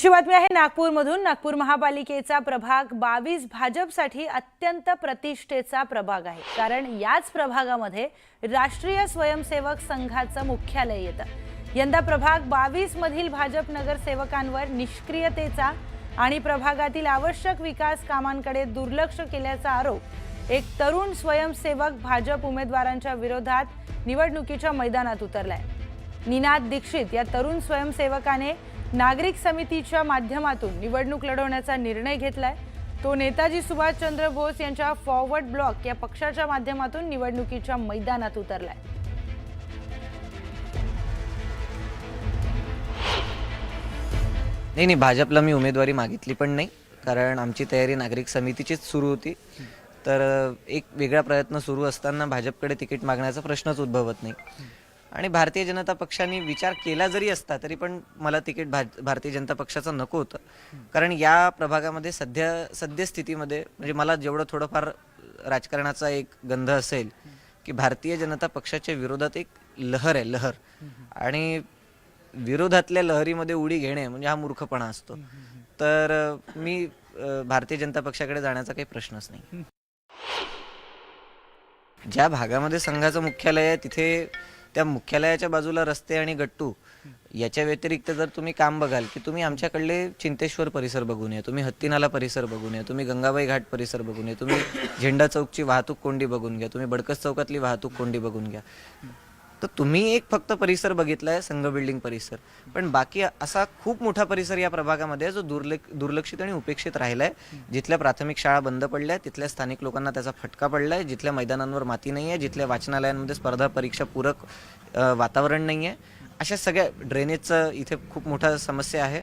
पुढची बातमी आहे नागपूरमधून। नागपूर महापालिकेचा प्रभाग 22 भाजपसाठी अत्यंत प्रतिष्ठेचा प्रभाग आहे, कारण याच प्रभागामध्ये राष्ट्रीय स्वयंसेवक संघाचं मुख्यालय येतं। यंदा प्रभाग 22 मधील भाजप नगरसेवकांवर निष्क्रियतेचा आणि प्रभागातील आवश्यक विकास कामांकडे दुर्लक्ष केल्याचा आरोप एक तरुण स्वयंसेवक भाजप उमेदवारांच्या विरोधात निवडणुकीच्या मैदानात उतरलाय। निनाद दीक्षित या तरुण स्वयंसेवकाने नागरिक समितीच्या माध्यमातून निवडणूक लढवण्याचा निर्णय घेतलाय। तो नेताजी सुभाषचंद्र बोस यांच्या फॉरवर्ड ब्लॉक या पक्षाच्या माध्यमातून निवडणुकीच्या मैदानात उतरलाय। नाही, भाजपला मी उमेदवारी मागितली पण नाही, कारण आमची तयारी नागरिक समितीचीच सुरू होती। तर एक वेगळा प्रयत्न सुरू असताना भाजपकडे तिकीट मागण्याचा प्रश्नच उद्भवत नाही। आणि भारतीय जनता पक्षाने विचार केला जरी असता तरी पण मला तिकीट भारतीय जनता पक्षाचं नको होतं, कारण या प्रभागामध्ये सद्यस्थितीमध्ये म्हणजे मला जेवढं थोडंफार राजकारणाचा एक गंध असेल की भारतीय जनता पक्षाच्या विरोधात एक लहर आहे, लहर, आणि विरोधातल्या लहरीमध्ये उडी घेणे म्हणजे हा मूर्खपणा असतो। तर मी भारतीय जनता पक्षाकडे जाण्याचा काही प्रश्नच नाही। ज्या भागामध्ये संघाचं मुख्यालय आहे तिथे त्या मुख्यालयाच्या बाजूला रस्ते आणि गट्टू याच्या व्यतिरिक्त जर तुम्ही काम बघाल की तुम्ही आमच्याकडले चिंतेश्वर परिसर बघून या, तुम्ही हत्तीनाला परिसर बघून या, तुम्ही गंगाबाई घाट परिसर बघून या, तुम्ही झेंडा चौकची वाहतूक कोंडी बघून घ्या, तुम्ही बडकस चौकातली वाहतूक कोंडी बघून घ्या। तर तुम्ही एक फक्त परिसर बघितलाय, संघ बिल्डिंग परिसर, पण बाकी असा खूप मोठा परिसर या प्रभागामध्ये जो दुर्लक्षित आणि उपेक्षित राहिलाय। जिथल्या प्राथमिक शाळा बंद पडल्या, तिथल्या स्थानिक लोकांना त्याचा फटका पडलाय, जिथल्या मैदानांवर माती नाही आहे, जिथल्या वाचनालयांमध्ये स्पर्धा परीक्षा पूरक वातावरण नाही आहे, अशा सगळ्या ड्रेनेजचं इथे खूप मोठा समस्या आहे।